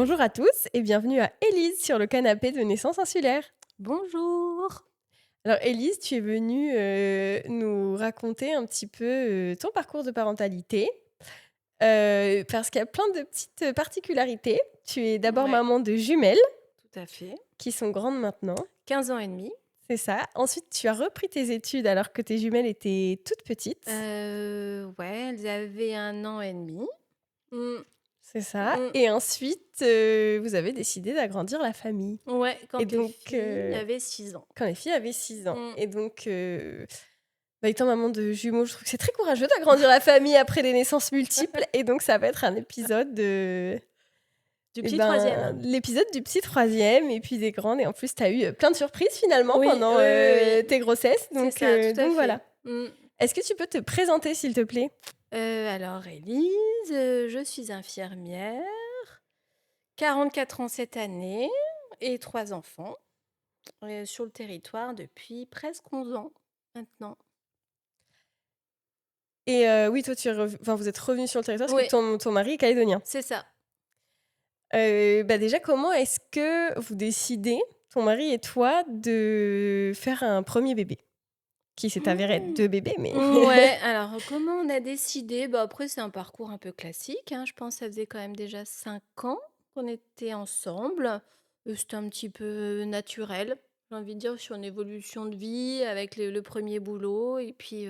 Bonjour à tous et bienvenue à Élise sur le canapé de Naissance Insulaire. Bonjour. Alors Élise, tu es venue nous raconter un petit peu ton parcours de parentalité parce qu'il y a plein de petites particularités. Tu es d'abord Ouais, maman de jumelles tout à fait. qui sont grandes maintenant, 15 ans et demi. c'est ça. Ensuite, tu as repris tes études alors que tes jumelles étaient toutes petites, Ouais, elles avaient 1 an et demi. Mmh, c'est ça. mmh. Et ensuite, vous avez décidé d'agrandir la famille. Ouais, Et quand les donc, filles avaient 6 ans. quand les filles avaient 6 ans. Mmh. Et donc, bah, étant maman de jumeaux, je trouve que c'est très courageux d'agrandir la famille après des naissances multiples. Et donc, ça va être un épisode de. Du Eh petit ben, troisième. l'épisode du petit troisième et puis des grandes. Et en plus, tu as eu plein de surprises finalement Oui, pendant oui, oui, oui. tes grossesses. C'est ça, tout à Donc voilà. fait. Mmh. Est-ce que tu peux te présenter, s'il te plaît? Alors Élise, je suis infirmière, 44 ans cette année et 3 enfants, sur le territoire depuis presque 11 ans maintenant. Et oui, toi, enfin, vous êtes revenu sur le territoire parce que Oui, ton mari est calédonien. c'est ça. Bah déjà, comment est-ce que vous décidez, ton mari et toi, de faire un premier bébé? Qui s'est avéré être Mmh. 2 bébés, mais Ouais, alors comment on a décidé? Bah, après c'est un parcours un peu classique, hein. Je pense que ça faisait quand même déjà 5 ans qu'on était ensemble. C'était un petit peu naturel, j'ai envie de dire, sur une évolution de vie avec le 1er boulot et puis,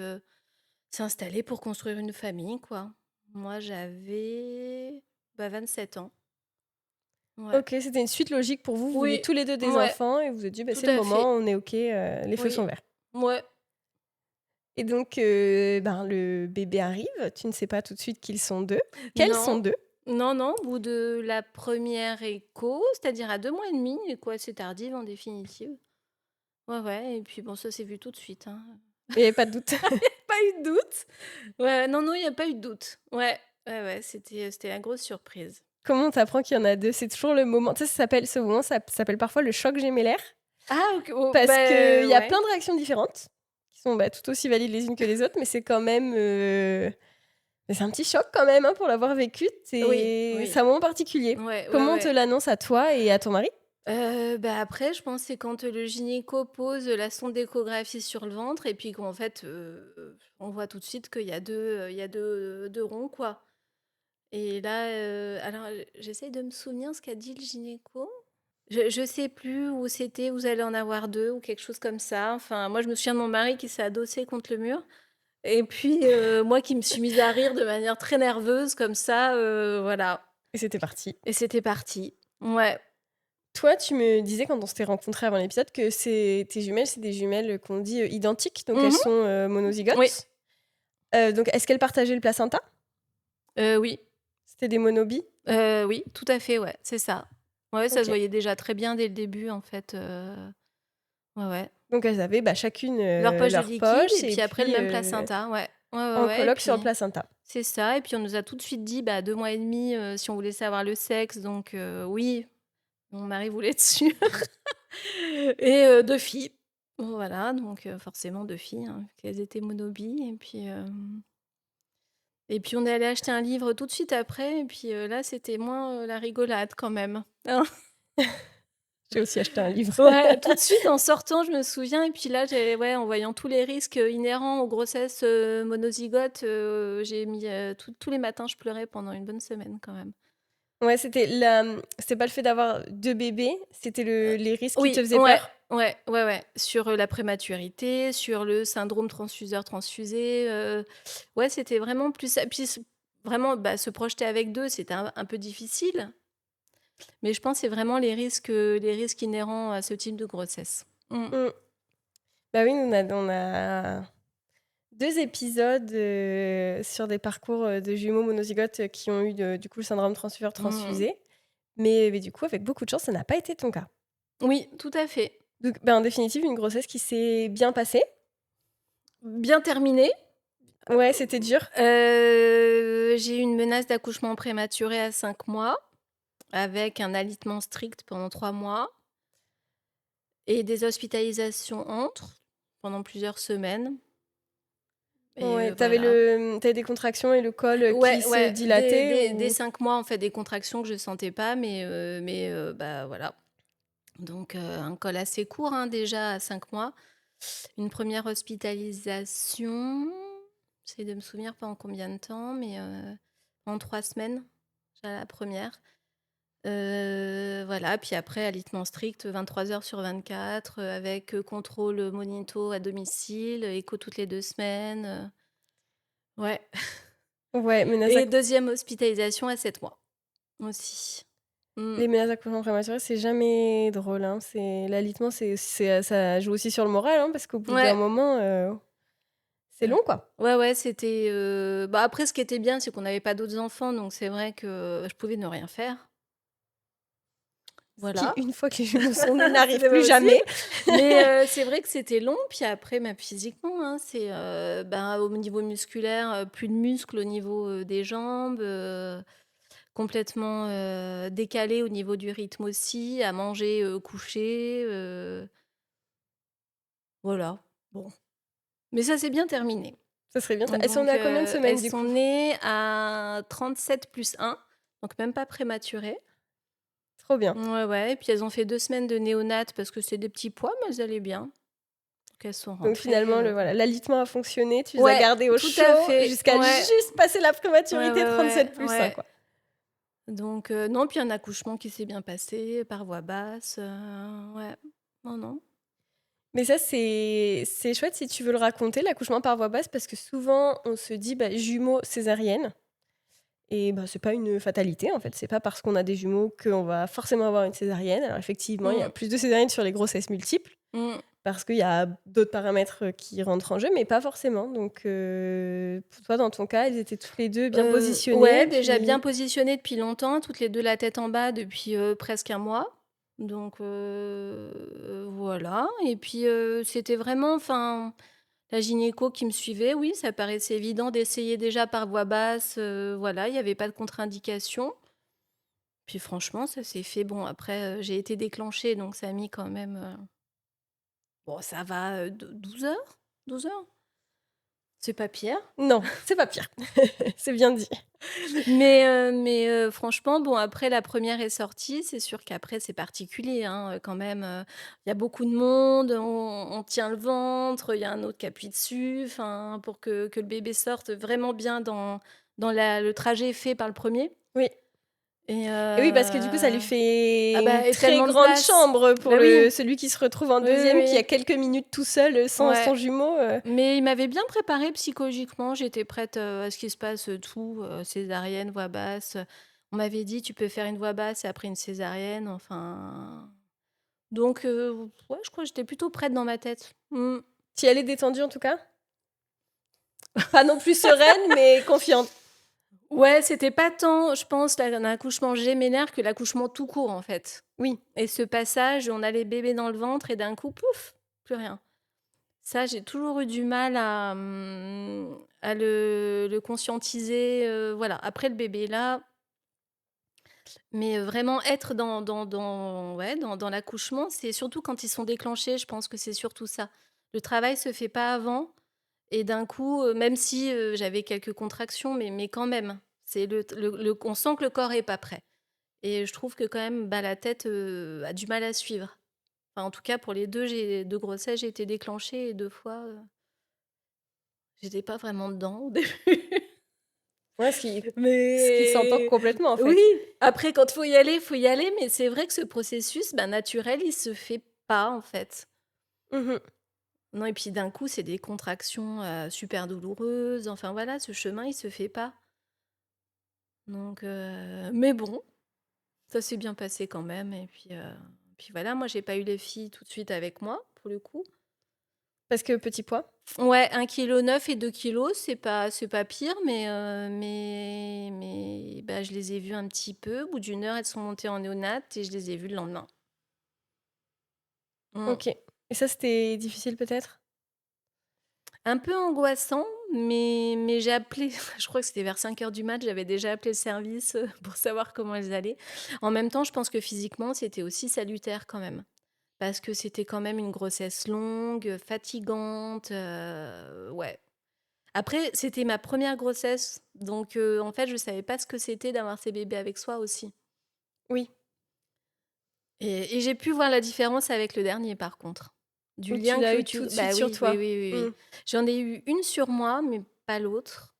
s'installer pour construire une famille, quoi. Moi j'avais, bah, 27 ans. Ouais. OK, c'était une suite logique pour vous. Vous vouliez Oui, tous les 2 des ouais, enfants et vous vous êtes dit: «Bah, tout c'est le à moment, fait. on est OK, les feux Oui. sont verts». Ouais. Et donc, ben, le bébé arrive, tu ne sais pas tout de suite qu'ils sont 2. Quels sont Non, 2? non, non, au bout de la première écho, c'est-à-dire à 2 mois et demi, écho assez tardive en définitive. Ouais, ouais et puis bon, ça s'est vu tout de suite, hein. Il y avait pas de doute? Pas eu de doute. Ouais, non, non, il y a pas eu de doute. Ouais, ouais, ouais, c'était la grosse surprise. Comment on t'apprend qu'il y en a 2? C'est toujours le moment, tu sais, ce moment, ça s'appelle parfois le choc gémellaire Ah OK, oh, parce qu'il y a ouais. plein de réactions différentes qui sont, bah, tout aussi valides les unes que les autres, mais c'est quand même, mais c'est un petit choc quand même, hein, pour l'avoir vécu. Oui, C'est oui. un moment particulier. Ouais, ouais, Comment on te ouais. l'annonce à toi et à ton mari? Bah, après, je pense, c'est quand, le gynéco pose la sonde d'échographie sur le ventre et puis qu'en fait, on voit tout de suite qu'il y a 2 il y a 2 ronds, quoi. Et là, alors, j'essaye de me souvenir ce qu'a dit le gynéco. Je sais plus où c'était, vous allez en avoir 2 ou quelque chose comme ça. Enfin, moi, je me souviens de mon mari qui s'est adossé contre le mur et puis, moi qui me suis mise à rire de manière très nerveuse comme ça, voilà Et c'était parti. et c'était parti. Ouais. Toi, tu me disais quand on s'était rencontrés avant l'épisode que tes jumelles, c'est des jumelles qu'on dit, identiques, donc elles Mmh. sont, Oui, monozygotes. Donc est-ce qu'elles partageaient le placenta? oui, C'était des monobies? oui, tout à fait, ouais, c'est ça. Ouais, ça se OK. voyait déjà très bien dès le début, en fait, ouais, ouais. Donc elles avaient, bah, chacune, Leur poche de leur liquide poche et et puis après le puis, même placenta, ouais. Ouais, ouais, en ouais et colloque sur le puis placenta. c'est ça et puis on nous a tout de suite dit, bah, à 2 mois et demi, si on voulait savoir le sexe donc oui, mon mari voulait être sûr et 2 filles. Voilà donc forcément 2 filles, hein, qu'elles étaient monobies et puis on est allé acheter un livre tout de suite après et puis, là c'était moins, la rigolade quand même, hein. J'ai aussi acheté un livre. Ouais, tout de suite en sortant, je me souviens et puis là, j'ai ouais, en voyant tous les risques, inhérents aux grossesses, monozygotes, j'ai mis, tous les matins, je pleurais pendant une bonne semaine quand même. Ouais, c'était pas le fait d'avoir 2 bébés, c'était les risques qui te Oui, faisaient ouais, peur? ouais, ouais, ouais, sur, la prématurité, sur le syndrome transfuseur-transfusé, ouais, c'était vraiment plus ça. Puis vraiment, bah, se projeter avec 2, c'était un peu difficile, mais je pense que c'est vraiment les risques inhérents à ce type de grossesse. Mmh. Mmh. Bah, oui, nous on a 2 épisodes, sur des parcours, de jumeaux monozygotes, qui ont eu du coup le syndrome Mmh. transfuseur-transfusé. Mais du coup, avec beaucoup de chance, ça n'a pas été ton cas. Oui, tout à fait. Donc, bah, en définitive, une grossesse qui s'est bien passée. Bien terminé. Ouais, c'était dur. J'ai eu une menace d'accouchement prématuré à 5 mois, avec un alitement strict pendant 3 mois et des hospitalisations entre, pendant plusieurs semaines et Ouais, voilà. tu des contractions et le col, qui Ouais, se ouais, dès dilatait dès dès ou? 5 mois, en fait, des contractions que je sentais pas, mais bah, voilà. Donc un col assez court, hein, déjà à 5 mois. Une première hospitalisation, j'essaie de me souvenir pas en combien de temps, mais en 3 semaines, à la première. Voilà, puis après alitement strict, 23 heures sur 24, avec, contrôle, monito à domicile, écho toutes les 2 semaines, ouais. Ouais, menaces Et d'acc deuxième hospitalisation à 7 mois aussi. Mmh. les menaces d'accouchement prématuré, c'est jamais drôle, hein. L'alitement, ça joue aussi sur le moral, hein, parce qu'au bout d'un Ouais. moment, c'est long, quoi. Ouais, ouais, c'était, bah, après ce qui était bien, c'est qu'on n'avait pas d'autres enfants, donc c'est vrai que je pouvais ne rien faire. Ce qui, Voilà. une fois que les jumeaux sont nés, n'arrive C'était pas plus possible. jamais. Mais c'est vrai que c'était long, puis après, même physiquement, hein, c'est, ben, au niveau musculaire, plus de muscles au niveau, des jambes, complètement, décalé au niveau du rythme aussi, à manger, couché, voilà. Bon, mais ça s'est bien terminé. Ça serait bien ça. Elles sont nées Donc à combien de elles semaines, du sont coup? nées à 37+1, donc même pas prématurées. Trop bien. Ouais, ouais, et puis elles ont fait 2 semaines de néonat parce que c'est des petits pois, mais elles allaient bien. Donc elles sont Donc rentrées, finalement, l'alitement a fonctionné, tu les as ouais, gardées au tout à chaud fait, jusqu'à ouais. juste passer la Ouais, prématurité ouais, ouais, 37+1, ouais. quoi. Donc non, puis un accouchement qui s'est bien passé par voie basse, ouais. Non, non. Mais ça, c'est chouette si tu veux le raconter, l'accouchement par voie basse, parce que souvent, on se dit, bah, jumeaux, césarienne. Et bah, c'est pas une fatalité, en fait. C'est pas parce qu'on a des jumeaux qu'on va forcément avoir une césarienne. Alors effectivement, il y a Mmh. plus de césariennes sur les grossesses multiples, Mmh. parce qu'il y a d'autres paramètres qui rentrent en jeu, mais pas forcément. Donc, pour toi, dans ton cas, elles étaient toutes les 2 bien positionnées Ouais, et déjà bien puis positionnées depuis longtemps, toutes les 2 la tête en bas depuis, presque un mois. Donc voilà, et puis, c'était vraiment, enfin, la gynéco qui me suivait, oui, ça paraissait évident d'essayer déjà par voie basse, voilà, il y avait pas de contre-indication. Puis franchement, ça s'est fait. Bon, après, j'ai été déclenchée, donc ça a mis quand même, bon, ça va, 12 heures? 12 heures? C'est pas pire. non, c'est pas pire. C'est bien dit. Mais franchement, bon, après la première est sortie, c'est sûr qu'après c'est particulier, hein, quand même, il y a beaucoup de monde, on tient le ventre, il y a un autre qui appuie dessus, enfin, pour que le bébé sorte vraiment bien dans la le trajet fait par le premier. Oui. Et Et oui, parce que du coup, ça lui ah fait une bah et très tellement de grande place. chambre pour Bah oui, celui qui se retrouve en oui, oui, deuxième, qui a oui. quelques minutes tout seul, sans Ouais. son jumeau. Mais il m'avait bien préparée psychologiquement. J'étais prête, à ce qu'il se passe, tout, césarienne, voix basse. On m'avait dit: «Tu peux faire une voix basse et après une césarienne», enfin, donc ouais, je crois que j'étais plutôt prête dans ma tête. Mmh. Tu y allais détendue, en tout cas? Pas non plus sereine, mais confiante. Ouais, c'était pas tant, je pense, un accouchement gémellaire que l'accouchement tout court, en fait, Oui. et ce passage, on a les bébés dans le ventre et d'un coup, pouf, plus rien. Ça, j'ai toujours eu du mal à le conscientiser, voilà. Après le bébé est là, mais vraiment être dans ouais, dans l'accouchement, c'est surtout quand ils sont déclenchés, je pense que c'est surtout ça. Le travail se fait pas avant et d'un coup, même si, j'avais quelques contractions, mais quand même, c'est le on sent que le corps est pas prêt, et je trouve que quand même, bah, la tête, a du mal à suivre. Enfin, en tout cas, pour les 2 grossesses, j'ai été déclenchée et 2 fois, j'étais pas vraiment dedans au début. Ouais, ce qui s'entend Mais complètement, en oui, fait. après quand faut y aller, mais c'est vrai que ce processus, bah, naturel, il se fait pas, en fait. Mmh. Non, et puis d'un coup, c'est des contractions, super douloureuses, enfin voilà, ce chemin, il se fait pas. Donc mais bon, ça s'est bien passé quand même, et puis voilà, moi j'ai pas eu les filles tout de suite avec moi, pour le coup. Parce que petit poids? Ouais, 1,9 kg et 2 kilos, c'est pas pire, mais bah, je les ai vues un petit peu. Au bout d'une heure, elles sont montées en néonat et je les ai vues le lendemain. Mmh. OK. Et ça, c'était difficile, peut-être? Un peu angoissant, mais j'ai appelé je crois que c'était vers 5 heures du mat, j'avais déjà appelé le service, pour savoir comment elles allaient. En même temps, je pense que physiquement, c'était aussi salutaire quand même, parce que c'était quand même une grossesse longue, fatigante, ouais. Après, c'était ma première grossesse, donc en fait, je savais pas ce que c'était d'avoir ses bébés avec soi aussi Oui, et j'ai pu voir la différence avec le dernier, par contre. Du où tu lien l'as que eu tu tout de suite bah, sur oui, oui, toi. oui, oui, Mmh. oui. J'en ai eu une sur moi, mais pas l'autre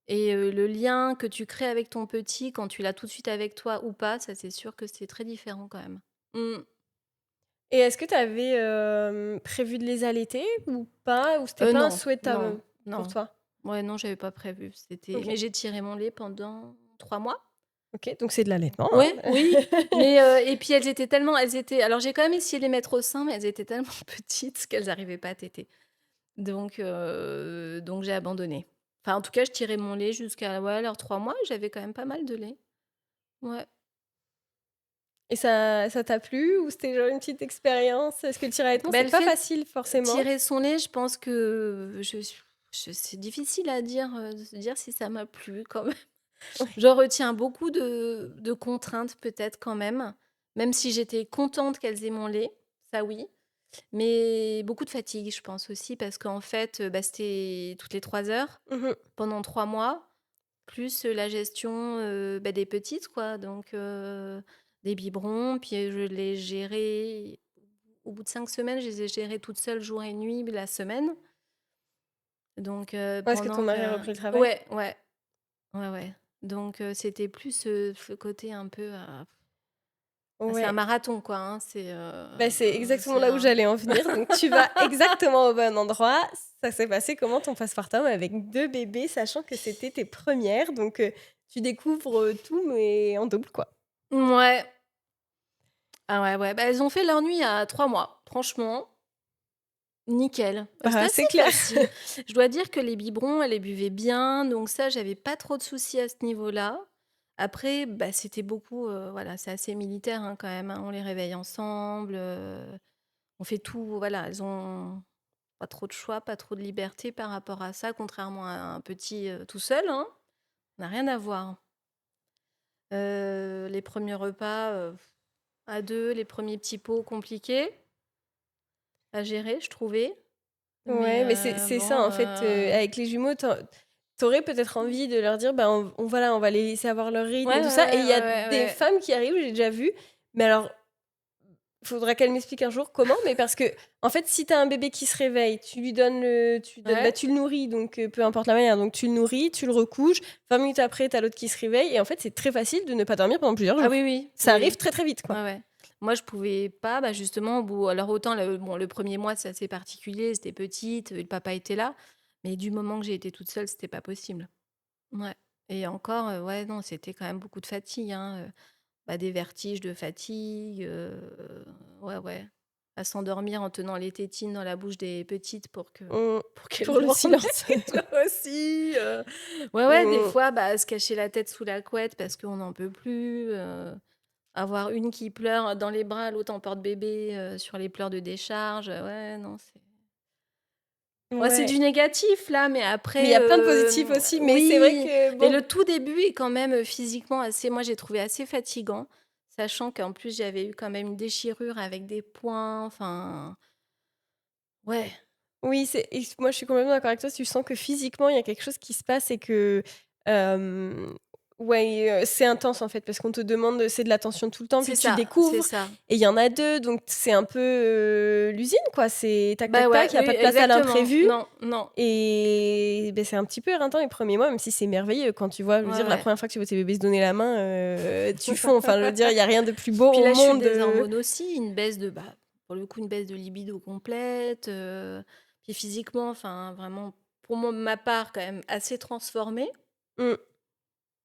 et le lien que tu crées avec ton petit quand tu l'as tout de suite avec toi ou pas, ça, c'est sûr que c'est très différent quand même. Mmh. Et est-ce que tu avais, prévu de les allaiter ou pas? Ou c'était pas un Non, souhait de non, pour non. toi? Ouais, non, j'avais pas prévu. OK. Mais j'ai tiré mon lait pendant 3 mois. OK, donc c'est de l'allaitement, Ouais, hein? oui, mais et puis elles étaient alors j'ai quand même essayé de les mettre au sein, mais elles étaient tellement petites qu'elles arrivaient pas à téter. Donc j'ai abandonné. Enfin, en tout cas, je tirais mon lait jusqu'à, ouais, leurs 3 mois et j'avais quand même pas mal de lait. Ouais. Et ça t'a plu ou c'était genre une petite expérience? Est-ce que le tir à allaitement, Bah, c'est le pas fait de facile forcément? tirer son lait, je pense que je c'est difficile à dire, de se dire si ça m'a plu quand même. Ouais. Je retiens beaucoup de contraintes peut-être quand même si j'étais contente qu'elles aient mon lait, ça oui. Mais beaucoup de fatigue, je pense aussi, parce qu'en fait, bah, c'était toutes les 3 heures Mmh. pendant 3 mois, plus, la gestion, bah, des petites, quoi. Donc, des biberons, puis, je les gérais au bout de 5 semaines, je les ai gérés toute seule jour et nuit la semaine. Donc, Est-ce que ton pendant mari a que repris le travail? ouais, ouais, ouais, ouais. Donc, c'était plus, ce côté un peu, bah, c'est un Ouais. marathon, quoi, hein. Bah, c'est exactement C'est là où un j'allais en venir, donc tu vas exactement au bon endroit. Ça s'est passé comment ton postpartum avec 2 bébés, sachant que c'était tes premières, donc tu découvres, tout mais en double, quoi? Mouais. Ah ouais, ouais, bah, elles ont fait leur nuit à 3 mois. Franchement, nickel. C'était Bah, assez c'est clair. facile. Je dois dire que les biberons, elles les buvaient bien, donc ça, j'avais pas trop de soucis à ce niveau-là. Après, bah, c'était beaucoup, voilà, c'est assez militaire, hein, quand même, hein. On les réveille ensemble, on fait tout, voilà, elles ont pas trop de choix, pas trop de liberté par rapport à ça, contrairement à un petit, tout seul, hein. Ça n'a rien à voir. Les premiers repas, à 2, les premiers petits pots compliqués à gérer, je trouvais. Mais Ouais, mais c'est ça bon, en fait, avec les jumeaux, tu aurais peut-être envie de leur dire: «Bah, on va les laisser avoir leur rythme ouais, et tout ouais, ça» et ouais, il y a ouais, ouais, des ouais. femmes qui arrivent, j'ai déjà vu, mais alors faudra qu'elle m'explique un jour comment, mais parce que en fait, si tu as un bébé qui se réveille, Ouais. tu le nourris donc peu importe la manière, donc tu le nourris, tu le recouches, 20 minutes après, tu as l'autre qui se réveille et en fait, c'est très facile de ne pas dormir pendant plusieurs Ah oui, jours. oui, Ça oui, arrive oui. très, très vite, quoi. Ouais, ouais. Moi, je pouvais pas, bah, justement, au bout alors autant le 1er mois, c'est assez particulier, c'était petite, le papa était là, mais du moment que j'ai été toute seule, c'était pas possible. Ouais et encore, ouais, non, c'était quand même beaucoup de fatigue, hein, bah, des vertiges de fatigue, ouais, ouais. À s'endormir en tenant les tétines dans la bouche des petites Mmh. pour qu'elles Pour le dorment silence. et toi aussi, ouais, ouais, des Mmh. fois, bah, se cacher la tête sous la couette parce qu'on n'en peut plus, avoir une qui pleure dans les bras, l'autre en porte-bébé, sur les pleurs de décharge, ouais, non, ouais, c'est Ouais. du négatif là, mais Mais il y après, a plein de positifs aussi, mais c'est vrai oui, que mais bon. le tout début est quand même, physiquement assez moi j'ai trouvé assez fatigant, sachant qu'en plus j'avais eu quand même une déchirure avec des points, enfin, ouais, Oui, moi je suis complètement d'accord avec toi, si tu sens que physiquement il y a quelque chose qui se passe et que, hem, ouais, c'est intense en fait parce qu'on te demande, c'est de l'attention tout le temps, puis tu c'est découvres ça. et il y en a 2 donc c'est un peu, l'usine quoi, c'est tac, Bah, tac, ouais, tac, il y a oui, pas de place à exactement. l'imprévu Non, non. et beh, c'est un petit peu éreintant les premiers mois, même si c'est merveilleux quand tu vois, je veux Ouais, dire la ouais. première fois que tu vois tes bébés se donner la main, tu fonds, enfin je veux dire, il y a rien de plus beau Puis au la chute monde, des hormones aussi, pour le coup, une baisse de libido complète, puis physiquement, enfin, vraiment, pour moi, ma part, quand même assez transformée. mmh,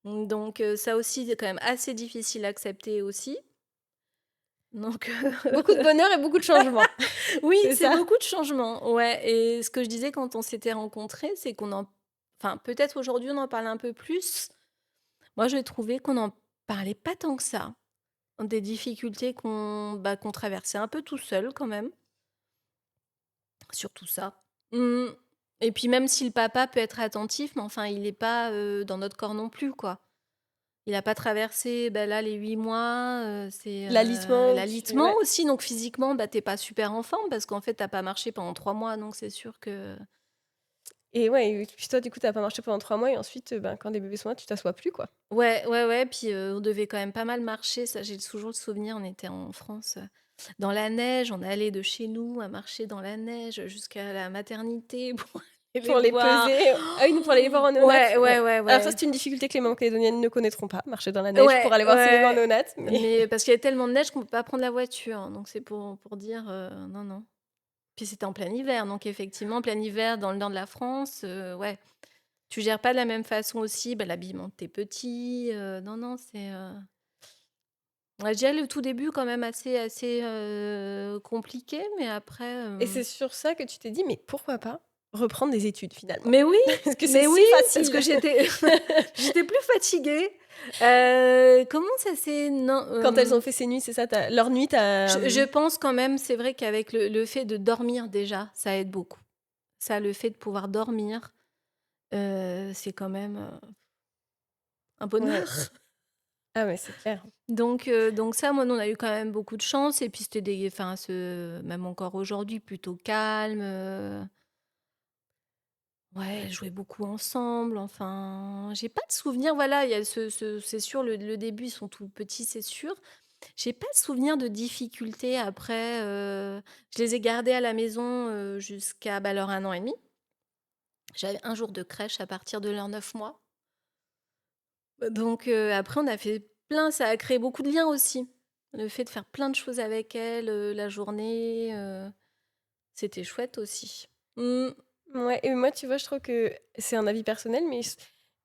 Donc ça aussi, c'est quand même assez difficile à accepter aussi. Donc beaucoup de bonheur et beaucoup de changement, oui, c'est c'est ça? beaucoup de changements, ouais et ce que je disais quand on s'était rencontrés, c'est peut-être aujourd'hui, on en parle un peu plus. Moi, j'ai trouvé qu'on n'en parlait pas tant que ça, des difficultés qu'on traversait un peu tout seul quand même. Surtout ça. Mmh et puis même si le papa peut être attentif, mais enfin il est pas, dans notre corps non plus, quoi. Il a pas traversé, bah, là les 8 mois, c'est, L'alitement, l'alitement ouais. aussi, donc physiquement, bah, tu pas super en forme parce qu'en fait tu pas marché pendant 3 mois, donc c'est sûr que Et ouais, et puis toi, du coup, tu pas marché pendant 3 mois et ensuite, ben, quand les bébés sont là, tu t'assois plus, quoi. Ouais, ouais, ouais, puis, on devait quand même pas mal marcher, ça j'ai toujours le souvenir, on était en France, dans la neige, on allait de chez nous à marcher dans la neige jusqu'à la maternité pour aller les Pour les voir. peser. Ah oui, nous, pour aller les voir en néonat, Ouais, ouais, ouais. ouais, Alors ça, ouais. c'est une difficulté que les mamans calédoniennes ne connaîtront pas, marcher dans la neige pour Ouais, aller voir ses bébés en ouais, néonat, mais mais parce qu'il y avait tellement de neige qu'on peut pas prendre la voiture, donc c'est pour dire, non, non. Puis c'était en plein hiver, donc effectivement, en plein hiver, dans le nord de la France, ouais, tu gères pas de la même façon aussi, bah, l'habillement de tes petits, non, non, c'est, ouais, je dirais le tout début quand même assez, compliqué, mais après, et c'est sur ça que tu t'es dit: «Mais pourquoi pas reprendre des études finalement?» mais oui, Parce que c'est mais si oui, parce facile. que j'étais plus fatiguée. Comment ça s'est non, Quand elles ont fait ces nuits, c'est ça, leur nuit, je pense quand même, c'est vrai qu'avec le fait de dormir déjà, ça aide beaucoup. Ça, le fait de pouvoir dormir, c'est quand même, un ouais. bonheur. Ah ouais, c'est clair. Donc ça, moi, nous, on a eu quand même beaucoup de chance et puis c'était même encore aujourd'hui, plutôt calme, ouais, elles jouaient beaucoup ensemble, enfin, j'ai pas de souvenir, voilà, il y a c'est sûr, le début, ils sont tout petits, c'est sûr. J'ai pas de souvenir de difficultés après, je les ai gardés à la maison, jusqu'à, bah, leur 1 an et demi. J'avais un jour de crèche à partir de leurs 9 mois. Donc après on a fait plein ça a créé beaucoup de liens aussi. Le fait de faire plein de choses avec elles, la journée, c'était chouette aussi. Mmh. Ouais, et moi, tu vois, je trouve que c'est un avis personnel, mais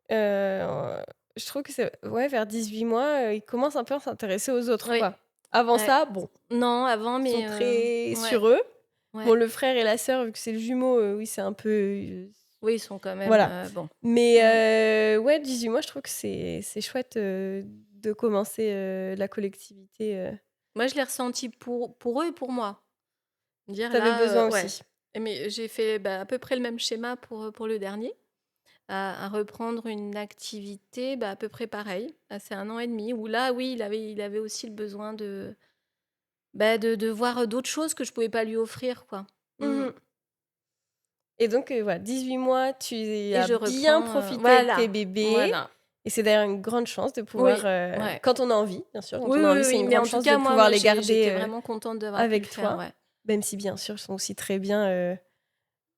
je trouve que c'est ouais, vers 18 mois, ils commencent un peu à s'intéresser aux autres, Oui, quoi. Avant ouais. ça, bon, Non, avant, ils sont mais très ouais, sur eux. Bon, ouais. le frère et la sœur, vu que c'est le jumeau, oui, c'est un peu, Oui, ils sont quand même, voilà. bon. Mais Mmh. ouais, 18 mois, je trouve que c'est chouette, de commencer, la collectivité, Moi, je l'ai ressenti pour eux et pour moi. Dire tu besoin là, ouais. aussi. Mais j'ai fait, bah, à peu près le même schéma pour le dernier. À reprendre une activité, bah, à peu près pareil. Bah, c'est 1 an et demi où là, oui, il avait aussi le besoin de, bah, de voir, d'autres choses que je pouvais pas lui offrir, quoi. Mmh. Mmh. Et donc, voilà, 18 mois, tu Et as je bien reprends, profité de tes voilà, bébés voilà. et c'est d'ailleurs une grande chance de pouvoir, Oui, ouais. quand on a envie, bien sûr, quand Oui, on a oui, envie, c'est oui, une mais grande en tout chance de cas, moi pouvoir moi, les garder, j'étais vraiment contente d'avoir pu le avec faire, toi. ouais. Même si, bien sûr, ils sont aussi très bien,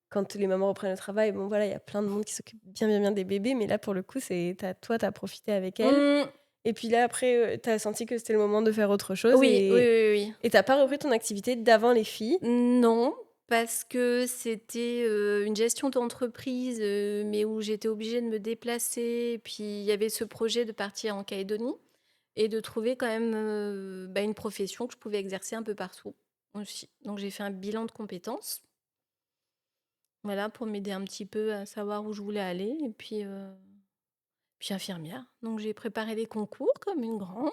quand les mamans reprennent le travail, bon, voilà, il y a plein de monde qui s'occupe bien, bien, bien des bébés, mais là, pour le coup, tu as profité avec elles Mmh. et puis là, après, tu as senti que c'était le moment de faire autre chose Oui, oui, oui, oui. et tu pas repris ton activité d'avant les filles? Non, parce que c'était, une gestion d'entreprise, mais où j'étais obligée de me déplacer et puis il y avait ce projet de partir en Calédonie et de trouver quand même, bah, une profession que je pouvais exercer un peu partout aussi. Donc j'ai fait un bilan de compétences, voilà, pour m'aider un petit peu à savoir où je voulais aller et puis infirmière. Donc j'ai préparé les concours comme une grande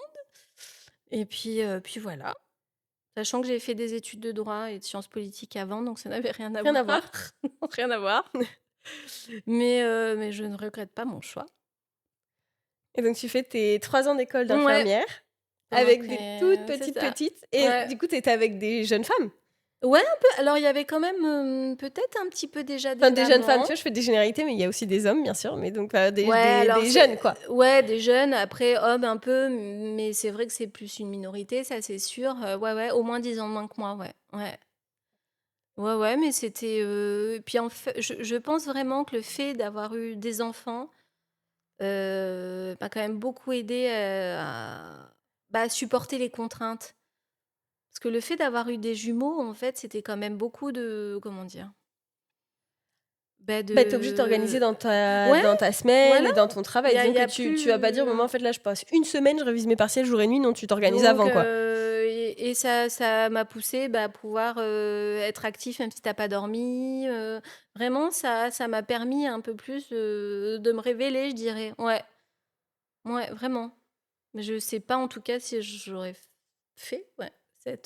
et puis voilà. Sachant que j'ai fait des études de droit et de sciences politiques avant, donc ça n'avait rien à Rien à voir. voir. Non, rien à voir. Mais je ne regrette pas mon choix. Et donc tu fais tes 3 ans d'école Ouais, d'infirmière pendant avec que des toutes c'est petites, ça. petites et Ouais. du coup, tu étais avec des jeunes femmes? Ouais, un peu. Alors, il y avait quand même, peut-être un petit peu déjà Enfin, des des jeunes femmes, tu mamans. vois, je fais des généralités, mais il y a aussi des hommes, bien sûr, mais donc des Ouais, des alors des jeunes, quoi. ouais, des jeunes, après hommes un peu, mais c'est vrai que c'est plus une minorité, ça c'est sûr. Ouais, ouais, au moins 10 ans de moins que moi, ouais. Ouais. Ouais, ouais, mais c'était, puis en fait, je pense vraiment que le fait d'avoir eu des enfants, m'a quand même beaucoup aidé à supporter les contraintes. Parce que le fait d'avoir eu des jumeaux, en fait, c'était quand même beaucoup de comment dire? Bah, Bah, tu es obligée de t'organiser de dans ta ouais, dans ta semaine voilà, et dans ton il travail. y a il Disons y que a tu vas pas dire: «Bon, moi, plus en fait, là, je passe une semaine, je révise mes partiels jour et nuit». Non, tu t'organises donc avant, quoi. et ça m'a poussée, bah, à pouvoir, être actif même si tu as pas dormi, vraiment ça m'a permis un peu plus, de me révéler, je dirais. Ouais, ouais, vraiment. Mais je sais pas en tout cas si j'aurais fait, ouais, Si tu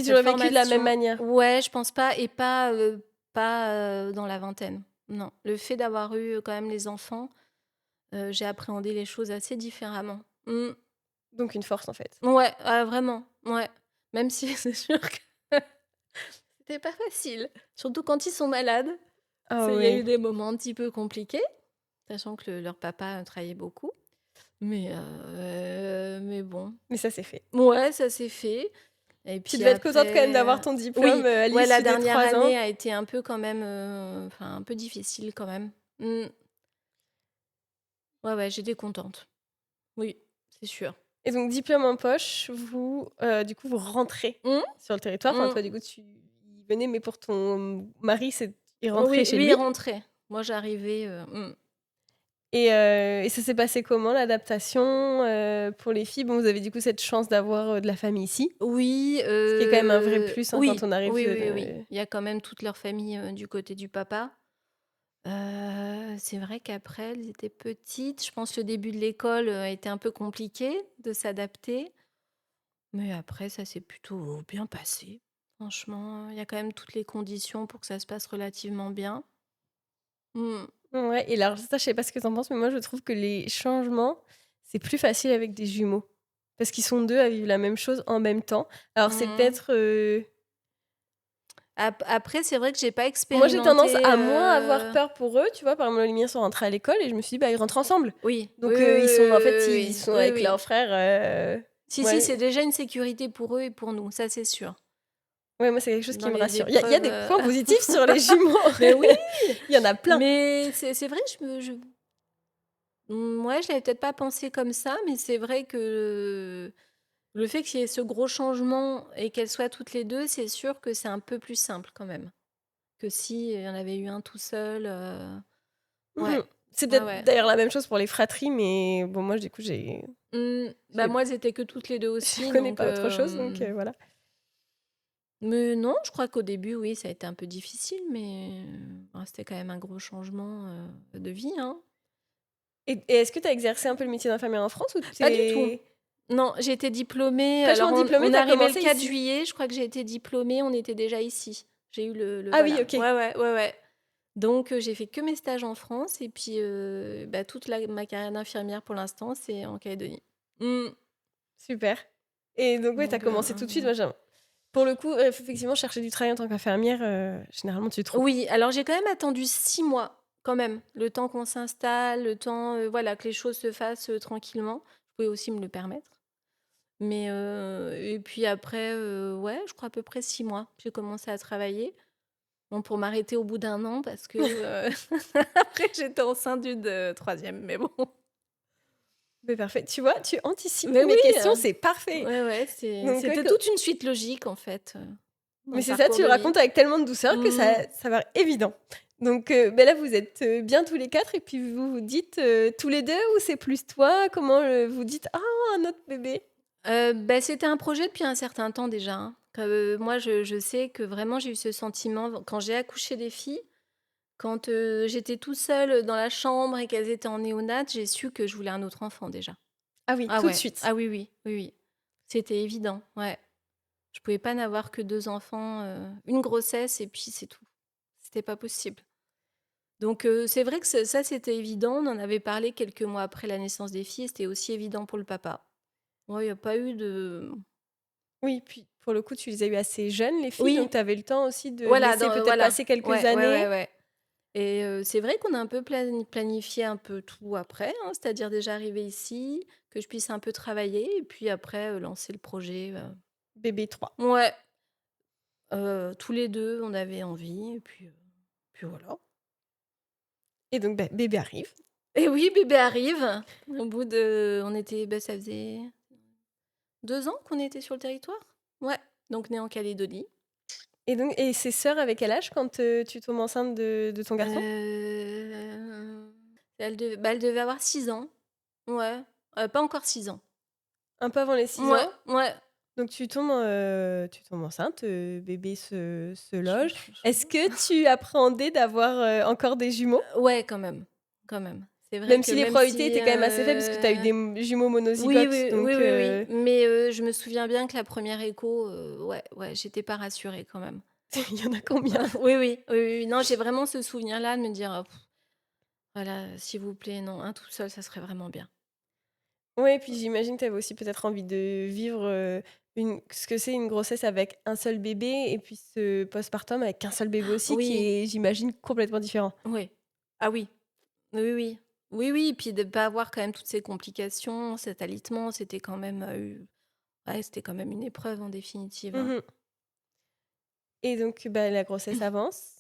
cette l'aurais vécu de la même formation. manière. Ouais, je pense pas et pas, dans la vingtaine. Non. Le fait d'avoir eu, quand même les enfants, j'ai appréhendé les choses assez différemment. Mmh. Donc une force, en fait. Ouais, ah vraiment, ouais. Même si c'est sûr que c'était pas facile, surtout quand ils sont malades. Ah Il y a eu ouais. des moments un petit peu compliqués, sachant que leur papa travaillait beaucoup. Mais bon, Mais ça, c'est fait. ouais, ça s'est fait. Et Tu puis devais être contente quand même d'avoir après, ton diplôme, oui, à ouais, la l'issue des dernière 3 ans. année a été un peu quand même, enfin un peu difficile quand même. Mmh. Ouais, ouais, j'étais contente. Oui, c'est sûr. Et donc diplôme en poche, du coup, vous rentrez Mmh, sur le territoire. Enfin, mmh. toi, du coup, tu y venais, mais pour ton mari, il rentrait Oui, chez lui, il lui. rentrait. Moi, j'arrivais, Et ça s'est passé comment l'adaptation, pour les filles? Bon, vous avez du coup cette chance d'avoir, de la famille ici, Oui, ce qui est quand même un vrai plus, hein, quand oui, on arrive, oui, oui, oui. Il y a quand même toute leur famille, du côté du papa. C'est vrai qu'après, elles étaient petites. Je pense que le début de l'école, a été un peu compliqué de s'adapter, mais après ça s'est plutôt bien passé. Franchement, il y a quand même toutes les conditions pour que ça se passe relativement bien. Mmh. Ouais. Et alors ça, je sais pas ce que tu en penses, mais moi, je trouve que les changements, c'est plus facile avec des jumeaux. Parce qu'ils sont 2 à vivre la même chose en même temps. Alors c'est Mmh. peut-être, Après, c'est vrai que j'ai pas moi, j'ai tendance expérimenté, à moins avoir peur pour eux, tu vois? Par exemple, les miens sont rentrés à l'école et je me suis dit: «Bah, ils rentrent ensemble». oui, oui, Donc oui, ils sont en fait, oui, ils oui, sont oui, oui, avec oui. leurs frères, Si, si, ouais, c'est déjà une sécurité pour eux et pour nous, ça c'est sûr. ouais, moi, c'est quelque chose qui Dans me les rassure. Il y a épreuves, des points positifs sur les jumeaux. mais oui, Il y en a plein. mais c'est vrai, ouais, je l'avais peut-être pas pensé comme ça, mais c'est vrai que le fait qu'il y ait ce gros changement et qu'elles soient toutes les 2, c'est sûr que c'est un peu plus simple quand même, que si il y en avait eu un tout seul, ouais, Mmh. C'est ouais, peut-être ouais. d'ailleurs la même chose pour les fratries, mais bon, moi, du coup, Bah, j'ai moi, elles étaient que toutes les 2 je aussi, connais donc pas autre chose, donc voilà. mais non, je crois qu'au début, oui, ça a été un peu difficile, mais c'était quand même un gros changement, de vie, hein. Et est-ce que tu as exercé un peu le métier d'infirmière en France ou tu Pas du tout. es Non, j'ai été diplômée, alors fraîchement diplômée, on tu est as arrivé le commencé 4 ici? juillet, je crois que j'ai été diplômée, on était déjà ici. J'ai eu le Ah oui, voilà. OK. Ouais, ouais, ouais, ouais. Donc j'ai fait que mes stages en France et puis, bah, toute ma carrière d'infirmière pour l'instant, c'est en Calédonie. Mmh. Super. Et donc ouais, tu as Donc commencé tout de suite. Moi, j'ai pour le coup, effectivement, chercher du travail en tant qu'infirmière, généralement, tu trouves. oui, alors j'ai quand même attendu 6 mois, quand même, le temps qu'on s'installe, le temps, voilà, que les choses se fassent, tranquillement. Je pouvais aussi me le permettre. Mais et puis après, ouais, je crois à peu près 6 mois, j'ai commencé à travailler. Bon, pour m'arrêter au bout d'un an parce que, après j'étais enceinte d'une, 3e, mais bon. Mais parfait. Tu vois, tu anticipes Mais oui, mes questions, c'est parfait. ouais, ouais, Donc ouais, c'était toute une suite logique en fait, dans mais le c'est ça, parcours tu le de vie. racontes avec tellement de douceur que Mmh. ça va évident. Donc là, vous êtes, bien tous les 4 et puis vous vous dites, tous les 2 ou c'est plus toi? Comment, vous dites: «Ah, un autre bébé»? Bah, c'était un projet depuis un certain temps déjà, hein. Moi je sais que vraiment j'ai eu ce sentiment quand j'ai accouché des filles, quand, j'étais tout seule dans la chambre et qu'elles étaient en néonat, j'ai su que je voulais un autre enfant déjà. Ah oui, Ah tout de ouais. suite. Ah oui, oui. Oui, oui. C'était évident, ouais. Je pouvais pas n'avoir que 2 enfants, une grossesse et puis c'est tout. C'était pas possible. Donc c'est vrai que ça, c'était évident. On en avait parlé quelques mois après la naissance des filles et c'était aussi évident pour le papa. Ouais, il y a pas eu de Oui, puis pour le coup, tu les as eues assez jeunes, les filles, donc oui, tu avais le temps aussi de voilà, laisser peut-être voilà. passer quelques Ouais, ouais, années. ouais, ouais et c'est vrai qu'on a un peu planifié un peu tout après, hein, c'est-à-dire déjà arriver ici, que je puisse un peu travailler et puis après, lancer le projet, Bébé 3. ouais. Tous les 2, on avait envie et puis voilà. Et donc bébé arrive. Et oui, bébé arrive. Au bout de on était bah, ça faisait 2 ans qu'on était sur le territoire? Ouais, donc né en Calédonie. Et ses sœurs avaient quel âge quand, tu tombes enceinte de ton garçon? Elle devait avoir 6 ans. Ouais, pas encore 6 ans. Un peu avant les 6 Ouais, ans. ouais. Donc tu tombes enceinte, bébé se loge. Je Est-ce que tu appréhendais d'avoir, encore des jumeaux? ouais, quand même, quand même. C'est vrai Même que si les même probabilités si, étaient quand même assez faibles puisque tu as eu des jumeaux oui, monozygotes, oui, oui, donc oui, oui, mais je me souviens bien que la première écho, ouais, ouais, j'étais pas rassurée quand même. il y en a combien? Oui, oui, oui, oui, oui. Non, j'ai vraiment ce souvenir-là de me dire: voilà, s'il vous plaît, non, un tout seul, ça serait vraiment bien». Ouais, puis j'imagine que tu avais aussi peut-être envie de vivre, ce que c'est une grossesse avec un seul bébé et puis ce postpartum avec qu'un seul bébé aussi qui Oui, est, j'imagine, complètement différent. oui. Ah oui, oui, oui. Oui, oui, puis de pas avoir quand même toutes ces complications, cet alitement, c'était quand même, ouais, c'était quand même une épreuve en définitive, hein. Mmh. Et donc bah, la grossesse avance.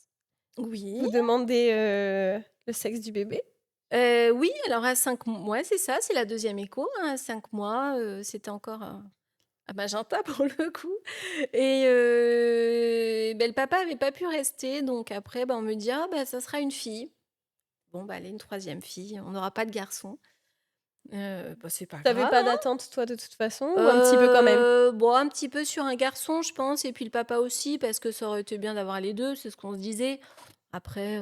Oui, Vous demandez, le sexe du bébé? oui, alors à 5 mois, ouais, c'est ça, c'est la deuxième écho, hein, à 5 mois, c'était encore, à magenta pour le coup et le papa avait pas pu rester donc après, bah, on me dit: «Ah bah, ça sera une fille». Bon, bah, allez, une troisième fille, on n'aura pas de garçon. Bah, c'est pas Tu avais grave, pas d'attente toi de toute façon ou un petit peu quand même? bon, un petit peu sur un garçon, je pense et puis le papa aussi parce que ça aurait été bien d'avoir les 2, c'est ce qu'on se disait. Après,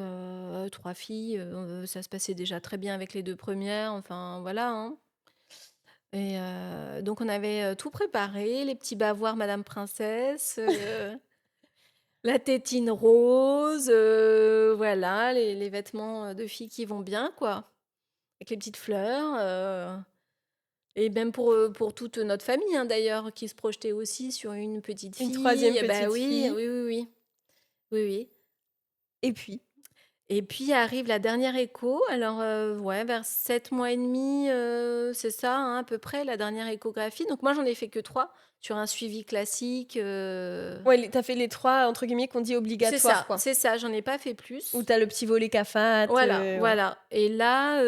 3 filles, ça se passait déjà très bien avec les 2 premières, enfin voilà, hein et donc on avait, tout préparé, les petits bavoirs madame princesse, la tétine rose, voilà, les vêtements, de filles qui vont bien, quoi, avec les petites fleurs, et même pour toute notre famille, hein, d'ailleurs, qui se projetait aussi sur une petite Une fille. troisième Bah petite oui, fille oui, oui, oui. Oui, oui. et puis? Et puis arrive la dernière écho. Alors, ouais, vers 7 mois et demi, c'est ça, hein, à peu près, la dernière échographie. Donc moi, j'en ai fait que 3 sur un suivi classique, Ouais, les tu fait les 3 entre guillemets qu'on dit obligatoires quoi? c'est ça, j'en ai pas fait Où plus. t'as le petit volet cafate, Voilà, ouais. voilà et là,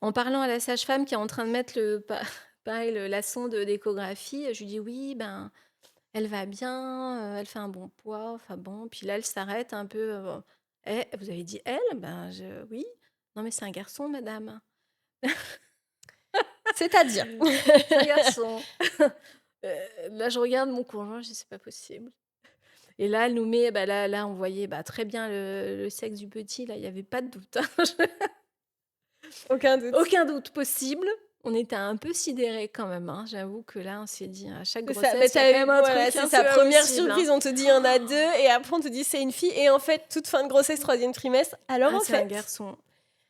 en parlant à la sage-femme qui est en train de mettre pareil, la sonde, d'échographie, je lui dis: «Oui, ben, elle va bien, elle fait un bon poids», enfin bon, puis là, elle s'arrête un peu, «Eh, vous avez dit "elle"?» «Ben, je oui». «Non, mais c'est un garçon, madame». C'est-à-dire? «C'est un garçon». Là, je regarde mon conjoint, je dis: «C'est pas possible» et là, elle nous met bah, là, on voyait, bah, très bien le sexe du petit, là, il y avait pas de doute, hein. Aucun doute. Aucun doute possible. On était un peu sidérés quand même, hein. J'avoue que là, on s'est dit: «À chaque C'est ça, bah, grossesse, il y a tu quand même eu un voilà, truc, c'est hein, ça, c'est pas première possible, hein». surprise, on te dit: «Il y en a 2 et après on te dit: «C'est une fille» et en fait, toute fin de grossesse, troisième trimestre, alors Ah, en c'est un fait? garçon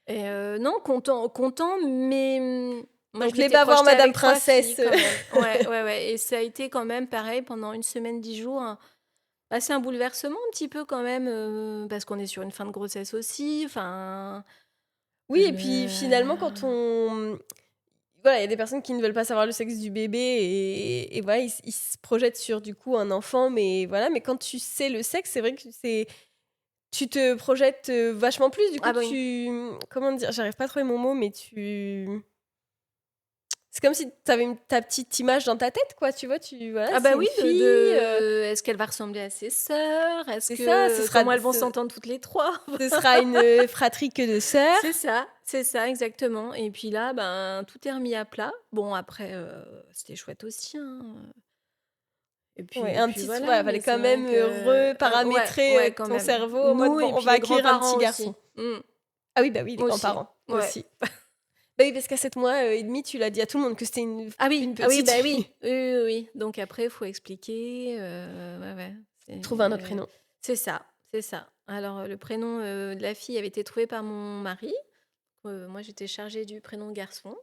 et non, content, mais moi, je Donc les m'étais bavoirs projetée madame avec 3 filles princesse, quand même. Ouais, ouais, ouais et ça a été quand même pareil pendant une semaine, 10 jours, bah, c'est un bouleversement un petit peu quand même, parce qu'on est sur une fin de grossesse aussi, enfin, oui et puis finalement quand on voilà, il y a des personnes qui ne veulent pas savoir le sexe du bébé et voilà, ils se projettent sur du coup un enfant mais voilà, mais quand tu sais le sexe, c'est vrai que tu te projettes, vachement plus. Du coup, ah bah, oui. comment dire? J'arrive pas à trouver mon mot, mais c'est comme si tu avais ta petite image dans ta tête, quoi, tu vois? Voilà, Ah c'est bah une oui, fille, est-ce qu'elle va ressembler à ses sœurs? Est-ce c'est ça, que comment elles vont s'entendre toutes les 3? ce sera une, fratrie que de sœurs. C'est ça exactement et puis là, ben, tout est remis à plat. Bon après, c'était chouette aussi, hein, Ouais, et un puis petit voilà, ouais, mais fallait c'est quand vrai même, que ouais, reparamétrer, ouais, quand ton même. cerveau en mode: Nous «Bon, et on puis va les accueillir un grands-parents petit aussi. garçon». Ah oui, bah oui, les Aussi, grands-parents ouais. aussi. Bah oui, parce qu'à 7 mois, et demi, tu l'as dit à tout le monde que c'était une Ah oui, petite bah oui. fille. Oui, oui, oui. Donc après, il faut expliquer, ouais, ouais, Trouver un autre prénom. c'est ça, c'est ça. Alors, le prénom, de la fille avait été trouvé par mon mari. Moi, j'étais chargée du prénom de garçon.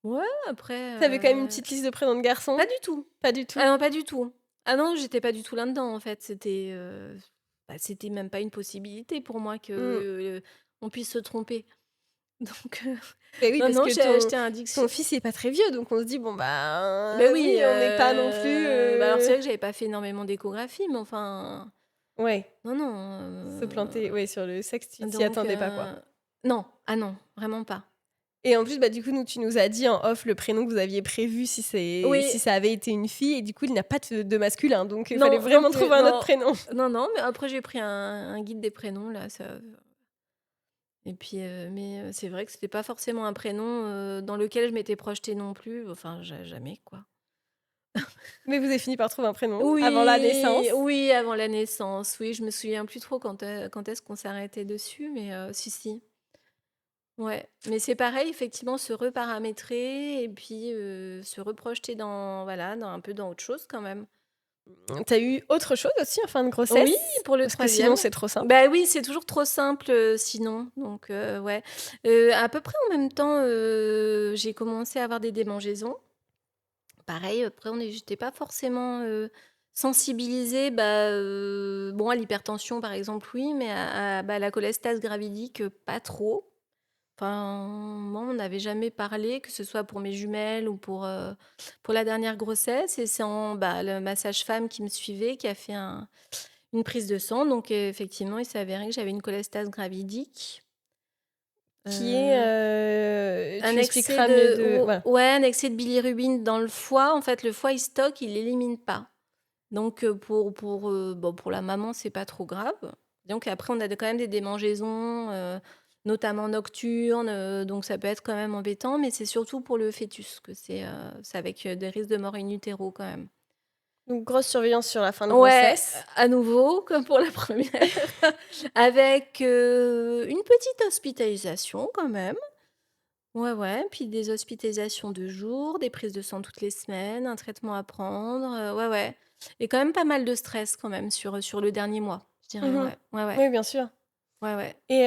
Ouais, après, Tu avais quand même une petite liste de prénoms de garçons? pas du tout. Pas du Ah tout? non, pas du tout. Ah non, j'étais pas du tout là-dedans, en fait. Bah, c'était même pas une possibilité pour moi que, Mmh. on puisse se tromper. Donc, Beh, oui, non, parce non, que j'ai acheté un ton diction fils est pas très vieux, donc on se dit: «Bon, bah, beh oui, oui, on n'est pas non plus, bah, alors c'est vrai que j'avais pas fait énormément d'échographie, mais enfin, ouais, non, non, se planter, ouais, sur le sexe, tu t'y donc attendais pas, quoi. non, ah non, vraiment pas. Et en plus, bah, du coup, nous, tu nous as dit en off le prénom que vous aviez prévu Oui, si ça avait été une fille et du coup, il n'a pas de masculin, donc il fallait non, non vraiment plus, trouver un autre non, prénom. non, non, mais après j'ai pris un guide des prénoms là, ça et puis, mais, c'est vrai que c'était pas forcément un prénom, dans lequel je m'étais projetée non plus, enfin jamais quoi. Mais vous avez fini par trouver un prénom avant la naissance. Oui, oui, avant la naissance, oui, je me souviens plus trop quand est-ce qu'on s'est arrêté dessus, mais, si, si. Ouais, mais c'est pareil, effectivement, se reparamétrer et puis, se reprojeter dans voilà, dans un peu dans autre chose quand même. Tu as eu autre chose aussi en fin de Oui, grossesse? pour le Parce que sinon, troisième. c'est trop simple. Bah, oui, c'est toujours trop simple, sinon, donc ouais. À peu près en même temps, j'ai commencé à avoir des démangeaisons pareil, après j'étais pas forcément, sensibilisée, bon à l'hypertension par exemple oui, mais à la cholestase gravidique, pas trop. Enfin, moi on n'avait jamais parlé, que ce soit pour mes jumelles ou pour la dernière grossesse et c'est ma sage-femme qui me suivait qui a fait une prise de sang donc effectivement il s'est avéré que j'avais une cholestase gravidique. Qui est, Heu tu Un excès expliqueras mieux de de ou voilà. ouais, un excès de bilirubine dans le foie. En fait, le foie, il stocke, il l'élimine pas. Donc pour la maman, c'est pas trop grave. Donc après, on a quand même des démangeaisons, notamment nocturnes, donc ça peut être quand même embêtant, mais c'est surtout pour le fœtus que c'est avec, des risques de mort in utero quand même. Donc grosse surveillance sur la fin de Ouais, grossesse. à nouveau, comme pour la première, avec, une petite hospitalisation quand même. Ouais, ouais, puis des hospitalisations de jour, des prises de sang toutes les semaines, un traitement à prendre, ouais, ouais et quand même pas mal de stress quand même sur le dernier mois, je dirais, Mmh. ouais. Ouais, ouais. Oui, bien sûr. Ouais, ouais. Et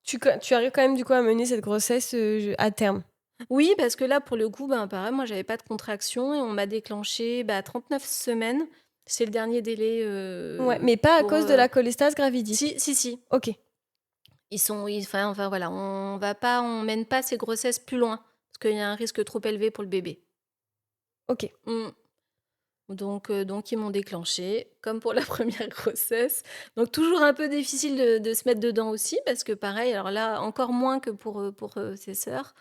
tu arrives quand même du coup à mener cette grossesse, à terme? Oui, parce que là, pour le coup, pareil, moi, j'avais pas de contraction et on m'a déclenché, 39 semaines. C'est le dernier délai, Ouais, mais pas à pour, cause de la cholestase gravidique? si, si, si. OK, Enfin, voilà, on mène pas ces grossesses plus loin parce qu'il y a un risque trop élevé pour le bébé. OK. Mmh. Donc ils m'ont déclenché comme pour la première grossesse. Donc toujours un peu difficile de se mettre dedans aussi parce que pareil, alors là, encore moins que pour ses sœurs,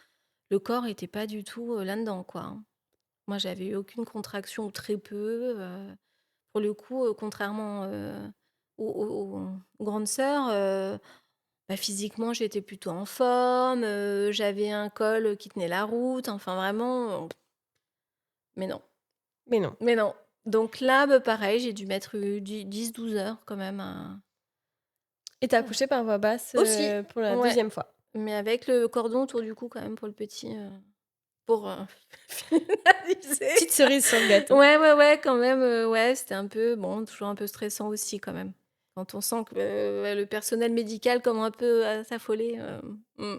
le corps était pas du tout, là-dedans, quoi, hein. Moi, j'avais eu aucune contraction ou très peu, pour le coup, contrairement, aux grandes sœurs, physiquement, j'étais plutôt en forme, j'avais un col qui tenait la route, enfin vraiment, mais non. Mais non. Mais non. Donc là, pareil, j'ai dû mettre, 10-12 heures quand même à Et tu as accouché par voie basse, aussi, pour la ouais, deuxième fois? mais avec le cordon autour du cou quand même pour le petit, pour, finaliser. Petite cerise sur le gâteau. Ouais, ouais, ouais, quand même, ouais, c'était un peu bon, toujours un peu stressant aussi quand même. Quand on sent que, ouais, le personnel médical commence un peu à s'affoler, mmh.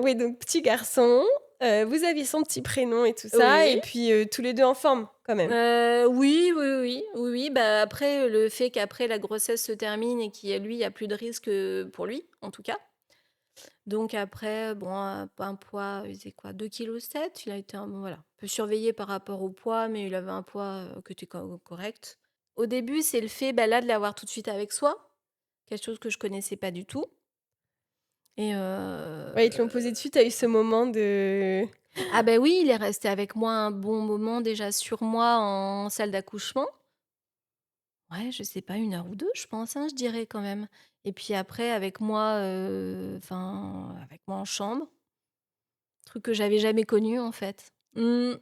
Oui, donc petit garçon, vous aviez son petit prénom et tout ça Oui. et puis, tous les 2 en forme quand même? Oui, oui, oui, oui, oui, après, le fait qu'après la grossesse se termine et qu'il y a lui, il y a plus de risque, pour lui, en tout cas. Donc après, bon, un poids, il faisait quoi? 2,7 kg. Il a été voilà, un peu surveillé par rapport au poids, mais il avait un poids, qui était correct. Au début, c'est le fait, là, de l'avoir tout de suite avec soi, quelque chose que je connaissais pas du tout et Ouais, ils te l'ont posé dessus, tu as eu ce moment de ah oui, il est resté avec moi un bon moment déjà sur moi en salle d'accouchement. Ouais, je sais pas, 1 heure ou 2, je pense, hein, je dirais quand même et puis après avec moi, avec moi en chambre, truc que j'avais jamais connu, en fait. Mmh.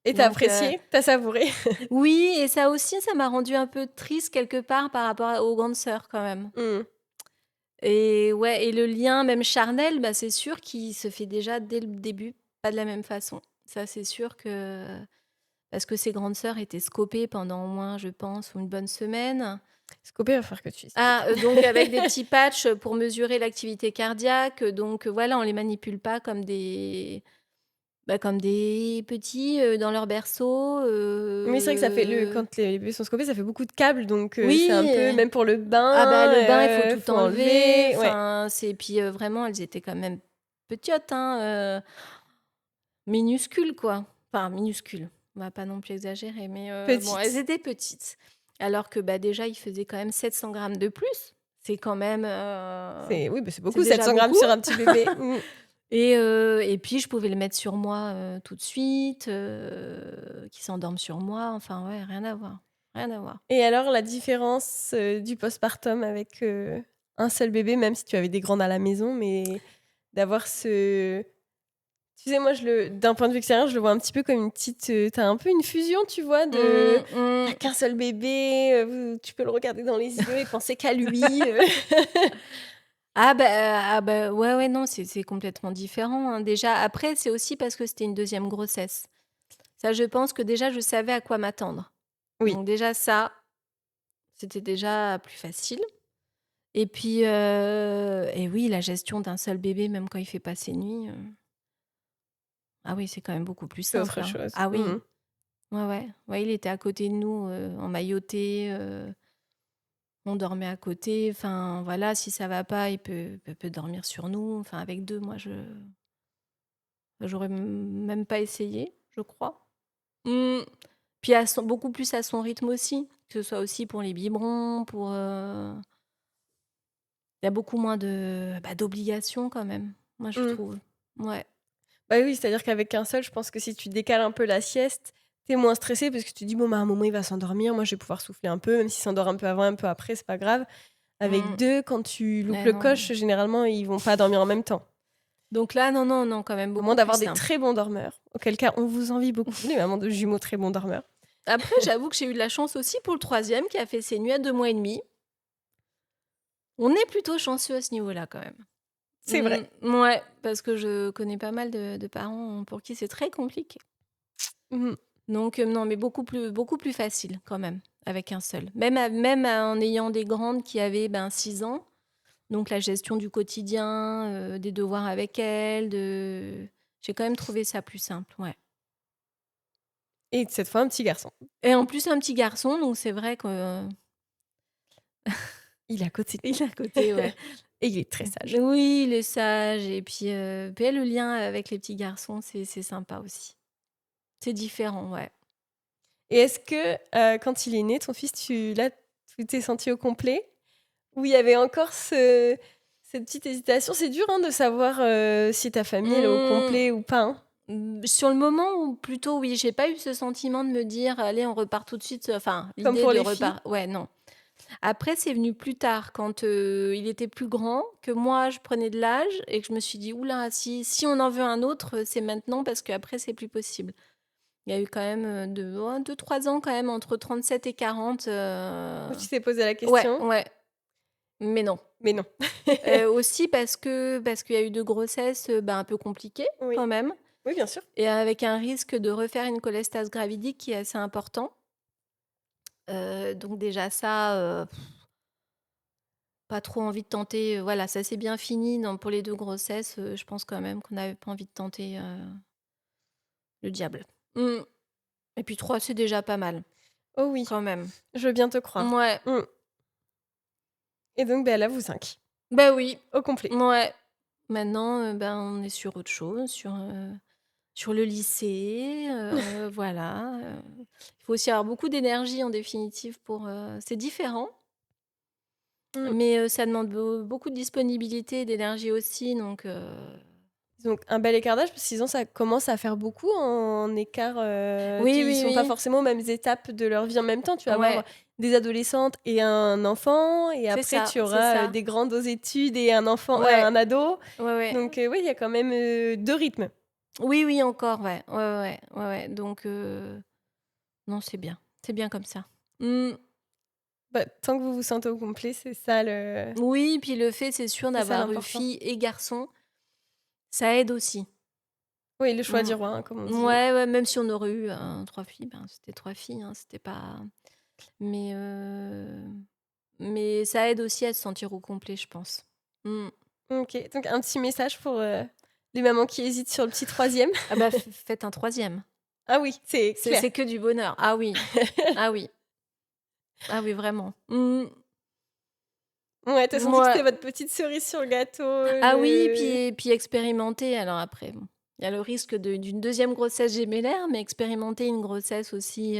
et tu as Donc apprécié? Tu as savouré? oui et ça aussi, ça m'a rendue un peu triste quelque part par rapport aux grandes sœurs quand même Mmh. et ouais et le lien même charnel, c'est sûr qu'il se fait déjà dès le début, pas de la même façon. Ça, c'est sûr que parce que ses grandes sœurs étaient scopées pendant au moins, je pense, une bonne semaine. Scopé, va falloir que tu expliques. Ah, donc avec des petits patchs, pour mesurer l'activité cardiaque, donc voilà, on les manipule pas comme des petits, dans leur berceau, Oui, c'est vrai que ça fait le quand les bébés sont scopés, ça fait beaucoup de câbles donc c'est un peu oui, même pour le ah bain, le bain, il faut tout faut enlever, enlever, ouais. enfin, c'est puis, vraiment, elles étaient quand même petiotes, hein, minuscules, quoi. Enfin minuscules, on va pas non plus exagérer, mais bon, elles Petite. étaient petites. Alors que, déjà, il faisait quand même 700 grammes de plus. C'est quand même, C'est oui, bah, c'est c'est beaucoup déjà 700 grammes beaucoup. sur un petit bébé. Mmh. Et puis je pouvais le mettre sur moi, tout de suite, qu'il s'endorme sur moi, enfin ouais, rien à voir, rien à voir. Et alors la différence, du postpartum avec, un seul bébé, même si tu avais des grandes à la maison, mais d'avoir ce tu sais, moi, je le d'un point de vue extérieur, je le vois un petit peu comme une petite, tu un peu une fusion, tu vois? De Mmh, tu mmh. qu'un seul bébé, tu peux le regarder dans les yeux et penser qu'à lui, Ouais, ouais, non, c'est complètement différent, hein. Déjà, après, c'est aussi parce que c'était une deuxième grossesse. Ça, je pense que déjà, je savais à quoi m'attendre. Oui. Donc déjà ça, c'était déjà plus facile. Et puis, et oui, la gestion d'un seul bébé, même quand il fait pas ses nuits, Ah oui, c'est quand même beaucoup plus C'est simple, autre hein. chose. Ah oui, Mmh. ouais, ouais. Ouais, il était à côté de nous, emmailloté, on dormait à côté. Enfin, voilà, si ça va pas, il peut dormir sur nous. Enfin, avec 2, moi, j'aurais même pas essayé, je crois. Mmh. Puis beaucoup plus à son rythme aussi, que ce soit aussi pour les biberons, il y a beaucoup moins d'obligations quand même, moi je Mmh. trouve. Ouais. Bah oui, c'est-à-dire qu'avec un seul, je pense que si tu décales un peu la sieste, tu es moins stressé parce que tu te dis: «Bon, bah, à un moment, il va s'endormir, moi, je vais pouvoir souffler un peu, même s'il s'endort un peu avant, un peu après, c'est pas grave». Avec Mmh. 2, quand tu loupes Mais le non. coche, généralement, ils vont pas dormir en même temps. Donc là, non, non, non, quand même À moins beaucoup plus d'avoir des simple. très bons dormeurs, auquel cas on vous envie beaucoup, les mamans de jumeaux très bons dormeurs. Après, j'avoue que j'ai eu de la chance aussi pour le troisième qui a fait ses nuits à 2 mois et demi. On est plutôt chanceux à ce niveau-là quand même. C'est vrai. Ouais, parce que je connais pas mal de parents pour qui c'est très compliqué. Mmh. Donc non, mais beaucoup plus facile quand même avec un seul. Même en ayant des grandes qui avaient, 6 ans, donc la gestion du quotidien, des devoirs avec elles, j'ai quand même trouvé ça plus simple, ouais. Et cette fois, un petit garçon. Et en plus, un petit garçon, donc c'est vrai que Il est à côté de il nous est à côté, ouais. et il est très sage. Oui, il est sage et puis le lien avec les petits garçons, c'est sympa aussi. C'est différent, ouais. Et est-ce que, quand il est né, ton fils, tu t'es sentie au complet? Ou il y avait encore cette petite hésitation? C'est dur, hein, de savoir, si ta famille, elle est au Mmh. complet ou pas, hein? Sur le moment ou plutôt oui, j'ai pas eu ce sentiment de me dire: «Allez, on repart tout de suite», enfin, Comme l'idée pour de les filles? repart ouais, non. Après, c'est venu plus tard quand, il était plus grand, que moi je prenais de l'âge et que je me suis dit: «Ouh là, si on en veut un autre, c'est maintenant parce qu'après c'est plus possible». Il y a eu quand même, 2-3 ans quand même entre 37 et 40. Où tu t'es posé la Ouais, question? ouais, mais non. Mais non. Aussi parce qu'il y a eu 2 grossesses, un peu compliquées Oui. quand même Oui, bien sûr. et avec un risque de refaire une cholestase gravidique qui est assez important. Donc déjà ça, pas trop envie de tenter, voilà, ça s'est bien fini pour les 2 grossesses, je pense quand même qu'on n'avait pas envie de tenter, le diable. Mmh. Et puis 3 c'est déjà pas mal, Oh oui, quand même. je veux bien te croire. Ouais, Mmh. Et donc, là, vous 5 bah oui, au complet. ouais. Maintenant, on est sur autre chose, sur le lycée, voilà, il faut aussi avoir beaucoup d'énergie en définitive c'est différent, Mmh. mais ça demande beaucoup de disponibilité et d'énergie aussi donc Donc un bel écart d'âge, parce que 6 ans, ça commence à faire beaucoup en écart, oui, ils oui, sont pas oui, forcément aux mêmes étapes de leur vie en même temps. Tu vas avoir ouais, des adolescentes et un enfant et c'est après ça, tu c'est auras, ça. des grandes aux études et un enfant Ouais, un ado. ouais, ouais. Donc oui, il y a quand même, 2 rythmes. Oui, oui, encore, ouais. Ouais, ouais, ouais, ouais, ouais, donc non, c'est bien comme ça. Mmh. Bah, tant que vous vous sentez au complet, Oui, puis le fait, c'est sûr, c'est ça d'avoir eu l'important. fille et garçon, ça aide aussi. Oui, le choix Mmh. du roi, hein, comme on dit. Ouais, ouais, même si on aurait eu, 3 filles, c'était 3 filles, hein, c'était pas mais mais ça aide aussi à se sentir au complet, je pense. Mmh. OK, donc un petit message pour, les mamans qui hésitent sur le petit troisième. Ah bah, faites un troisième. Ah oui, c'est clair. C'est que du bonheur. Ah oui. Ah oui. Ah oui, vraiment. Mmh. Ouais, tu as senti que Mouais. c'était votre petite cerise sur le gâteau, Ah oui, le puis expérimenter, alors après bon, il y a le risque d'une deuxième grossesse gémellaire, mais expérimenter une grossesse aussi,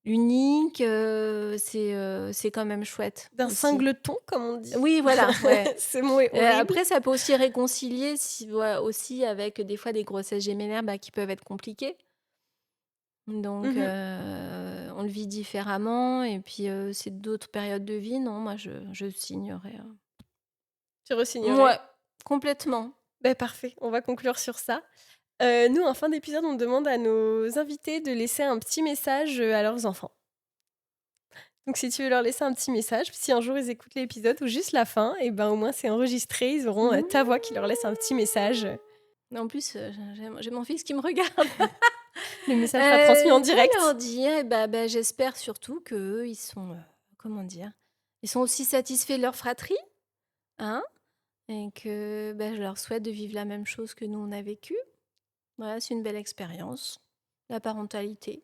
unique, c'est quand même chouette d'un aussi. singleton, comme on dit. Oui, voilà, ouais. Ce mot est horrible. Après ça peut aussi réconcilier si ouais, aussi avec des fois des grossesses gémellaires, qui peuvent être compliquées. Donc Mmh. on le vit différemment et puis, c'est d'autres périodes de vie, non, moi je signerais, Tu re-signerais? mouais, complètement. Beh, parfait, on va conclure sur ça. Nous, en fin d'épisode, on demande à nos invités de laisser un petit message, à leurs enfants. Donc si tu veux leur laisser un petit message, si un jour ils écoutent l'épisode ou juste la fin et ben, au moins c'est enregistré, ils auront, ta voix qui leur laisse un petit message. En plus, j'ai mon fils qui me regarde. Le message sera transmis en Quoi leur direct. dire? J'espère surtout qu'eux, ils sont, comment dire? Ils sont aussi satisfaits de leur fratrie, hein? Et que, je leur souhaite de vivre la même chose que nous on a vécu. Ouais, c'est une belle expérience, la parentalité.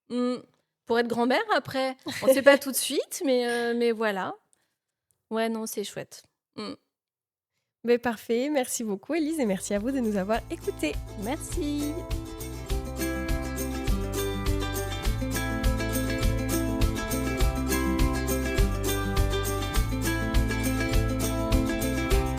Mmh. Pour être grand-mère après, on sait pas tout de suite, mais voilà. Ouais, non, c'est chouette. Mmh. Beh, parfait, merci beaucoup Élise et merci à vous de nous avoir écoutés. Merci.